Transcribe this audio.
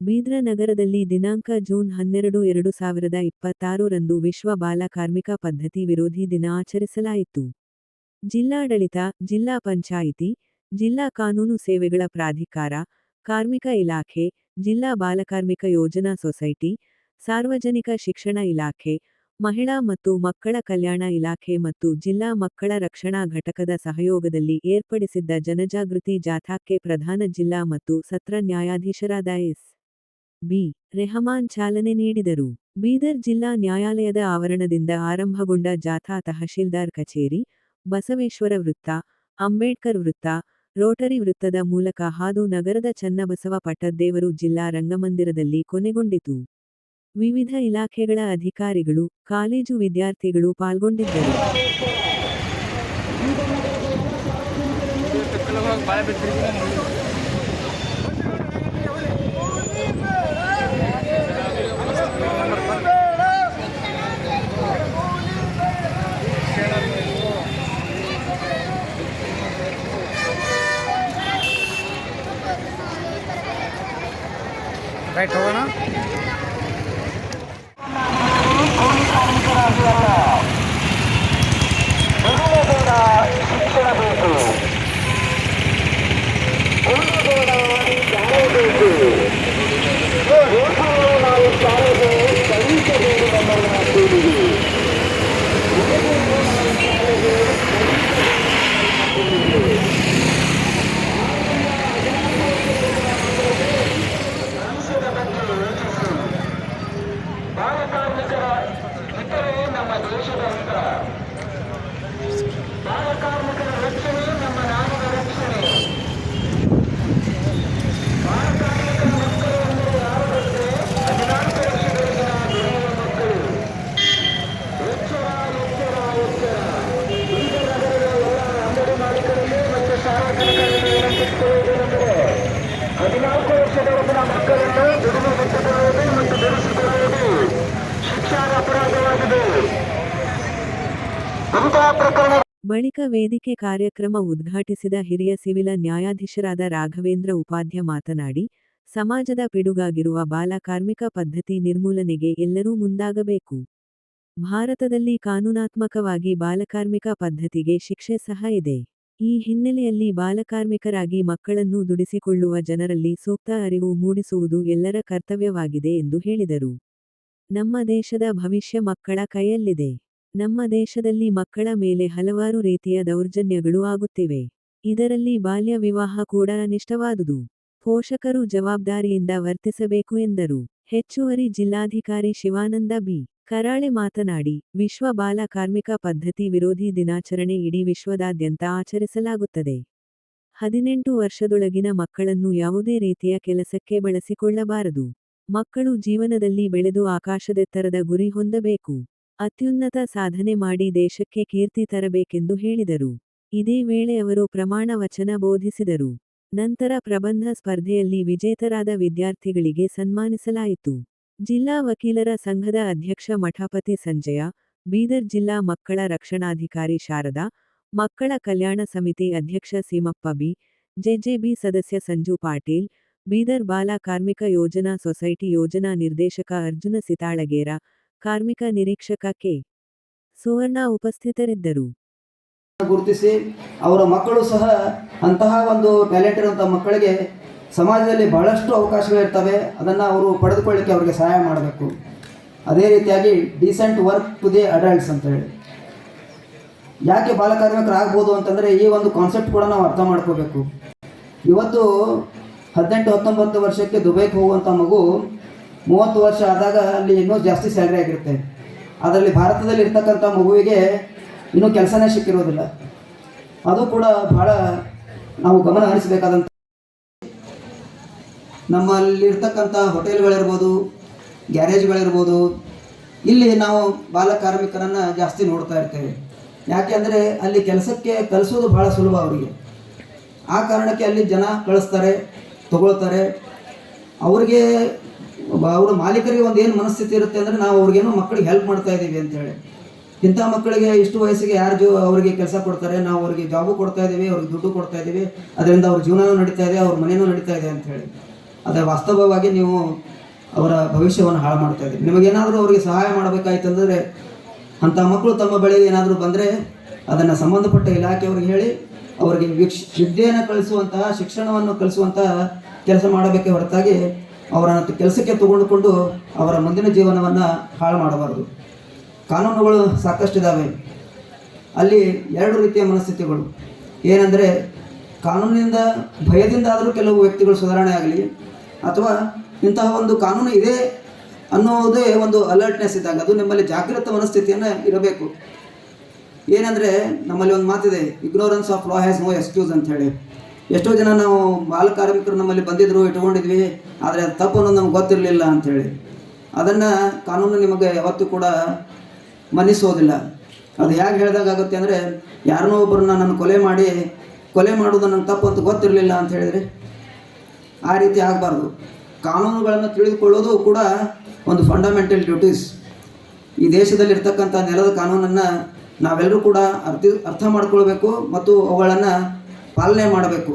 ಬೀದ್ರ ನಗರದಲ್ಲಿ ದಿನಾಂಕ ಜೂನ್ 12, 2026 ರಂದು ವಿಶ್ವ ಬಾಲ ಕಾರ್ಮಿಕ ಪದ್ಧತಿ ವಿರೋಧಿ ದಿನ ಆಚರಿಸಲಾಯಿತು. ಜಿಲ್ಲಾಡಳಿತ, ಜಿಲ್ಲಾ ಪಂಚಾಯಿತಿ, ಜಿಲ್ಲಾ ಕಾನೂನು ಸೇವೆಗಳ ಪ್ರಾಧಿಕಾರ, ಕಾರ್ಮಿಕ ಇಲಾಖೆ, ಜಿಲ್ಲಾ ಬಾಲಕಾರ್ಮಿಕ ಯೋಜನಾ ಸೊಸೈಟಿ, ಸಾರ್ವಜನಿಕ ಶಿಕ್ಷಣ ಇಲಾಖೆ, ಮಹಿಳಾ ಮತ್ತು ಮಕ್ಕಳ ಕಲ್ಯಾಣ ಇಲಾಖೆ ಮತ್ತು ಜಿಲ್ಲಾ ಮಕ್ಕಳ ರಕ್ಷಣಾ ಘಟಕದ ಸಹಯೋಗದಲ್ಲಿ ಏರ್ಪಡಿಸಿದ್ದ ಜನಜಾಗೃತಿ ಜಾಥಾಕ್ಕೆ ಪ್ರಧಾನ ಜಿಲ್ಲಾ ಮತ್ತು ಸತ್ರ ನ್ಯಾಯಾಧೀಶರಾದ ಎಸ್. ಬಿ. ರೆಹಮಾನ್ ಚಾಲನೆ ನೀಡಿದರು. ಬೀದರ್ ಜಿಲ್ಲಾ ನ್ಯಾಯಾಲಯದ ಆವರಣದಿಂದ ಆರಂಭಗೊಂಡ ಜಾಥಾ ತಹಶೀಲ್ದಾರ್ ಕಚೇರಿ, ಬಸವೇಶ್ವರ ವೃತ್ತ, ಅಂಬೇಡ್ಕರ್ ವೃತ್ತ, ರೋಟರಿ ವೃತ್ತದ ಮೂಲಕ ಹಾದು ನಗರದ ಚನ್ನಬಸವ ಪಟ್ಟದೇವರು ಜಿಲ್ಲಾ ರಂಗಮಂದಿರದಲ್ಲಿ ಕೊನೆಗೊಂಡಿತು. ವಿವಿಧ ಇಲಾಖೆಗಳ ಅಧಿಕಾರಿಗಳು, ಕಾಲೇಜು ವಿದ್ಯಾರ್ಥಿಗಳು ಪಾಲ್ಗೊಂಡಿದ್ದರು. ರೈಟ್ ಹೋಗೋಣ. ಶಿಕ್ಷಣ ಬೇಕು, ನಾವು ಶಾಲೆಗೆ ಕಲಿಸಬೇಕು. ನಮ್ಮನ್ನು ಕೂಡಿಗೆ ಬಾಲಕಾರ್ಮಿಕರ ಇತರೆ ನಮ್ಮ ದೇಶದ ಹಿತ. ಬಾಲಕಾರ್ಮಿಕರ ರಕ್ಷಣೆ ನಮ್ಮ ನಾಡಿನ ರಕ್ಷಣೆ. ಬಾಲಕಾರ್ಮಿಕರ ಮಕ್ಕಳು ಅಂದರೆ ಯಾರು ಗೊತ್ತೇ? 14 ವರ್ಷದೊಳಗಿನ ಬೆಳೆಯುವ ಮಕ್ಕಳು. ಎಚ್ಚರ ಎಚ್ಚರ ಎಚ್ಚರ. ಈಗ ನಗರದ ಎಲ್ಲ ಅಂಗಡಿ ಮಾಲೀಕರಲ್ಲಿ ಮತ್ತು ಸಾರ್ವಜನಿಕರಲ್ಲಿ ವಿನಂತಿಸಿಕೊಳ್ಳುವುದೇನೆಂದರೆ 14 ವರ್ಷದೊಳಗಿನ ಮಕ್ಕಳನ್ನು ದುಡಿಮೆ ಬಿಟ್ಟುಕೊಳ್ಳುವುದು ಮತ್ತು ಧರಿಸಿಕೊಳ್ಳುವುದು ಶಿಕ್ಷಾರ್ಹ ಅಪರಾಧವಾಗಿದೆ. ಇಂತಹ ಪ್ರಕರಣ ಬಳಿಕ ವೇದಿಕೆ ಕಾರ್ಯಕ್ರಮ ಉದ್ಘಾಟಿಸಿದ ಹಿರಿಯ ಸಿವಿಲ ನ್ಯಾಯಾಧೀಶರಾದ ರಾಘವೇಂದ್ರ ಉಪಾಧ್ಯ ಮಾತನಾಡಿ, ಸಮಾಜದ ಪಿಡುಗಾಗಿರುವ ಬಾಲ ಕಾರ್ಮಿಕ ಪದ್ಧತಿ ನಿರ್ಮೂಲನೆಗೆ ಎಲ್ಲರೂ ಮುಂದಾಗಬೇಕು. ಭಾರತದಲ್ಲಿ ಕಾನೂನಾತ್ಮಕವಾಗಿ ಬಾಲಕಾರ್ಮಿಕ ಪದ್ಧತಿಗೆ ಶಿಕ್ಷೆ ಸಹ ಇದೆ. ಈ ಹಿನ್ನೆಲೆಯಲ್ಲಿ ಬಾಲಕಾರ್ಮಿಕರಾಗಿ ಮಕ್ಕಳನ್ನು ದುಡಿಸಿಕೊಳ್ಳುವ ಜನರಲ್ಲಿ ಸೂಕ್ತ ಅರಿವು ಮೂಡಿಸುವುದು ಎಲ್ಲರ ಕರ್ತವ್ಯವಾಗಿದೆ ಎಂದು ಹೇಳಿದರು. ನಮ್ಮ ದೇಶದ ಭವಿಷ್ಯ ಮಕ್ಕಳ ಕೈಯಲ್ಲಿದೆ. ನಮ್ಮ ದೇಶದಲ್ಲಿ ಮಕ್ಕಳ ಮೇಲೆ ಹಲವಾರು ರೀತಿಯ ದೌರ್ಜನ್ಯಗಳು ಆಗುತ್ತಿವೆ. ಇದರಲ್ಲಿ ಬಾಲ್ಯ ವಿವಾಹ ಕೂಡ ಅನಿಷ್ಟವಾದುದು. ಪೋಷಕರು ಜವಾಬ್ದಾರಿಯಿಂದ ವರ್ತಿಸಬೇಕು ಎಂದರು. ಹೆಚ್ಚುವರಿ ಜಿಲ್ಲಾಧಿಕಾರಿ ಶಿವಾನಂದ ಬಿ. ಕರಾಳೆ ಮಾತನಾಡಿ, ವಿಶ್ವ ಬಾಲ ಕಾರ್ಮಿಕ ಪದ್ಧತಿ ವಿರೋಧಿ ದಿನಾಚರಣೆ ಇಡೀ ವಿಶ್ವದಾದ್ಯಂತ ಆಚರಿಸಲಾಗುತ್ತದೆ. 18 ವರ್ಷದೊಳಗಿನ ಮಕ್ಕಳನ್ನು ಯಾವುದೇ ರೀತಿಯ ಕೆಲಸಕ್ಕೆ ಬಳಸಿಕೊಳ್ಳಬಾರದು. ಮಕ್ಕಳು ಜೀವನದಲ್ಲಿ ಬೆಳೆದು ಆಕಾಶದೆತ್ತರದ ಗುರಿ ಹೊಂದಬೇಕು. ಅತ್ಯುನ್ನತ ಸಾಧನೆ ಮಾಡಿ ದೇಶಕ್ಕೆ ಕೀರ್ತಿ ತರಬೇಕೆಂದು ಹೇಳಿದರು. ಇದೇ ವೇಳೆ ಅವರು ಪ್ರಮಾಣ ವಚನ ಬೋಧಿಸಿದರು. ನಂತರ ಪ್ರಬಂಧ ಸ್ಪರ್ಧೆಯಲ್ಲಿ ವಿಜೇತರಾದ ವಿದ್ಯಾರ್ಥಿಗಳಿಗೆ ಸನ್ಮಾನಿಸಲಾಯಿತು. ಜಿಲ್ಲಾ ವಕೀಲರ ಸಂಘದ ಅಧ್ಯಕ್ಷ ಮಠಪತಿ ಸಂಜಯ, ಬೀದರ್ ಜಿಲ್ಲಾ ಮಕ್ಕಳ ರಕ್ಷಣಾಧಿಕಾರಿ ಶಾರದಾ, ಮಕ್ಕಳ ಕಲ್ಯಾಣ ಸಮಿತಿ ಅಧ್ಯಕ್ಷ ಸೀಮಪ್ಪ ಬಿ, ಜೆಜೆಬಿ ಸದಸ್ಯ ಸಂಜು ಪಾಟೀಲ್, ಬೀದರ್ ಬಾಲ ಕಾರ್ಮಿಕ ಯೋಜನಾ ಸೊಸೈಟಿ ಯೋಜನಾ ನಿರ್ದೇಶಕ ಅರ್ಜುನ ಸಿತಾಳಗೇರ, ಕಾರ್ಮಿಕ ನಿರೀಕ್ಷಕ ಕೆ. ಸುವರ್ಣ ಉಪಸ್ಥಿತರಿದ್ದರು. ಗುರುತಿಸಿ ಅವರ ಮಕ್ಕಳು ಸಹ ಅಂತಹ ಒಂದು ಟ್ಯಾಲೆಂಟ್ ಇರುವಂಥ ಮಕ್ಕಳಿಗೆ ಸಮಾಜದಲ್ಲಿ ಬಹಳಷ್ಟು ಅವಕಾಶಗಳಿರ್ತವೆ. ಅದನ್ನು ಅವರು ಪಡೆದುಕೊಳ್ಳಿಕ್ಕೆ ಅವರಿಗೆ ಸಹಾಯ ಮಾಡಬೇಕು. ಅದೇ ರೀತಿಯಾಗಿ decent work to the adults ಅಂತೇಳಿ ಯಾಕೆ ಬಾಲಕಾರ್ಮಿಕರಾಗ್ಬೋದು ಅಂತಂದರೆ ಈ ಒಂದು ಕಾನ್ಸೆಪ್ಟ್ ಕೂಡ ನಾವು ಅರ್ಥ ಮಾಡ್ಕೋಬೇಕು. ಇವತ್ತು 18-19 ವರ್ಷಕ್ಕೆ ದುಬೈಗೆ ಹೋಗುವಂಥ ಮಗು 30 ವರ್ಷ ಆದಾಗ ಅಲ್ಲಿ ಇನ್ನೂ ಜಾಸ್ತಿ ಸ್ಯಾಲ್ರಿ ಆಗಿರುತ್ತೆ. ಅದರಲ್ಲಿ ಭಾರತದಲ್ಲಿ ಇರ್ತಕ್ಕಂಥ ಮಗುವಿಗೆ ಇನ್ನೂ ಕೆಲಸನೇ ಸಿಕ್ಕಿರೋದಿಲ್ಲ. ಅದು ಕೂಡ ಭಾಳ ನಾವು ಗಮನ ಹರಿಸಬೇಕಾದಂಥ. ನಮ್ಮಲ್ಲಿರ್ತಕ್ಕಂಥ ಹೋಟೆಲ್ಗಳಿರ್ಬೋದು, ಗ್ಯಾರೇಜ್ಗಳಿರ್ಬೋದು, ಇಲ್ಲಿ ನಾವು ಬಾಲ ಕಾರ್ಮಿಕರನ್ನು ಜಾಸ್ತಿ ನೋಡ್ತಾ ಇರ್ತೇವೆ. ಯಾಕೆ ಅಂದರೆ ಅಲ್ಲಿ ಕೆಲಸಕ್ಕೆ ಕಲಿಸೋದು ಭಾಳ ಸುಲಭ ಅವರಿಗೆ. ಆ ಕಾರಣಕ್ಕೆ ಅಲ್ಲಿ ಜನ ಕಳಿಸ್ತಾರೆ, ತಗೊಳ್ತಾರೆ. ಅವ್ರಿಗೆ ಅವರ ಮಾಲೀಕರಿಗೆ ಒಂದು ಏನು ಮನಸ್ಥಿತಿ ಇರುತ್ತೆ ಅಂದರೆ ನಾವು ಅವ್ರಿಗೇನೋ ಮಕ್ಕಳಿಗೆ ಹೆಲ್ಪ್ ಮಾಡ್ತಾ ಇದ್ದೀವಿ ಅಂತೇಳಿ. ಇಂಥ ಮಕ್ಕಳಿಗೆ ಇಷ್ಟು ವಯಸ್ಸಿಗೆ ಯಾರು ಅವರಿಗೆ ಕೆಲಸ ಕೊಡ್ತಾರೆ, ನಾವು ಅವರಿಗೆ ಜಾಬು ಕೊಡ್ತಾ ಇದ್ದೀವಿ, ಅವ್ರಿಗೆ ದುಡ್ಡು ಕೊಡ್ತಾ ಇದ್ದೀವಿ, ಅದರಿಂದ ಅವ್ರ ಜೀವನವೂ ನಡೀತಾ ಇದೆ, ಅವ್ರ ಮನೆಯೂ ನಡೀತಾ ಇದೆ ಅಂಥೇಳಿ. ಆದರೆ ವಾಸ್ತವವಾಗಿ ನೀವು ಅವರ ಭವಿಷ್ಯವನ್ನು ಹಾಳು ಮಾಡ್ತಾ ಇದ್ದೀರಿ. ನಿಮಗೇನಾದರೂ ಅವರಿಗೆ ಸಹಾಯ ಮಾಡಬೇಕಾಯ್ತಂದರೆ ಅಂಥ ಮಕ್ಕಳು ತಮ್ಮ ಬಳಿಗೆ ಏನಾದರೂ ಬಂದರೆ ಅದನ್ನು ಸಂಬಂಧಪಟ್ಟ ಇಲಾಖೆಯವ್ರಿಗೆ ಹೇಳಿ ಅವರಿಗೆ ವಿದ್ಯೆಯನ್ನು ಕಲಿಸುವಂತಹ ಶಿಕ್ಷಣವನ್ನು ಕಲಿಸುವಂತಹ ಕೆಲಸ ಮಾಡಬೇಕೇ ಹೊರತಾಗಿ ಅವರನ್ನು ಕೆಲಸಕ್ಕೆ ತಗೊಂಡುಕೊಂಡು ಅವರ ಮುಂದಿನ ಜೀವನವನ್ನು ಹಾಳು ಮಾಡಬಾರ್ದು. ಕಾನೂನುಗಳು ಸಾಕಷ್ಟಿದ್ದಾವೆ. ಅಲ್ಲಿ ಎರಡು ರೀತಿಯ ಮನಸ್ಥಿತಿಗಳು ಏನಂದರೆ, ಕಾನೂನಿನಿಂದ ಭಯದಿಂದ ಆದರೂ ಕೆಲವು ವ್ಯಕ್ತಿಗಳು ಸುಧಾರಣೆ ಆಗಲಿ, ಅಥವಾ ಇಂತಹ ಒಂದು ಕಾನೂನು ಇದೆ ಅನ್ನೋದೇ ಒಂದು ಅಲರ್ಟ್ನೆಸ್ ಇದ್ದಾಗ ಅದು ನಿಮ್ಮಲ್ಲಿ ಜಾಗೃತ ಮನಸ್ಥಿತಿಯನ್ನು ಇರಬೇಕು. ಏನಂದರೆ, ನಮ್ಮಲ್ಲಿ ಒಂದು ಮಾತಿದೆ, ignorance of law has no excuse ಅಂತ ಹೇಳಿ. ಎಷ್ಟೋ ಜನ ನಾವು ಬಾಲಕಾರ್ಮಿಕರು ನಮ್ಮಲ್ಲಿ ಬಂದಿದ್ದರು, ಇಟ್ಕೊಂಡಿದ್ವಿ, ಆದರೆ ಅದು ತಪ್ಪು ಅನ್ನೋದು ನಮ್ಗೆ ಗೊತ್ತಿರಲಿಲ್ಲ ಅಂಥೇಳಿ. ಅದನ್ನು ಕಾನೂನು ನಿಮಗೆ ಯಾವತ್ತೂ ಕೂಡ ಮನ್ನಿಸೋದಿಲ್ಲ. ಅದು ಹೇಗೆ ಹೇಳಿದಾಗುತ್ತೆ ಅಂದರೆ, ಯಾರನ್ನೋ ಒಬ್ಬರನ್ನ ನಾನು ಕೊಲೆ ಮಾಡೋದು ನನಗೆ ತಪ್ಪು ಅಂತ ಗೊತ್ತಿರಲಿಲ್ಲ ಅಂತ ಹೇಳಿದರೆ ಆ ರೀತಿ ಆಗಬಾರ್ದು. ಕಾನೂನುಗಳನ್ನು ತಿಳಿದುಕೊಳ್ಳೋದು ಕೂಡ ಒಂದು ಫಂಡಮೆಂಟಲ್ ಡ್ಯೂಟೀಸ್. ಈ ದೇಶದಲ್ಲಿರ್ತಕ್ಕಂಥ ನೆಲದ ಕಾನೂನನ್ನು ನಾವೆಲ್ಲರೂ ಕೂಡ ಅರ್ಥ ಮಾಡ್ಕೊಳ್ಬೇಕು ಮತ್ತು ಅವುಗಳನ್ನು ಪಾಲನೆ ಮಾಡಬೇಕು.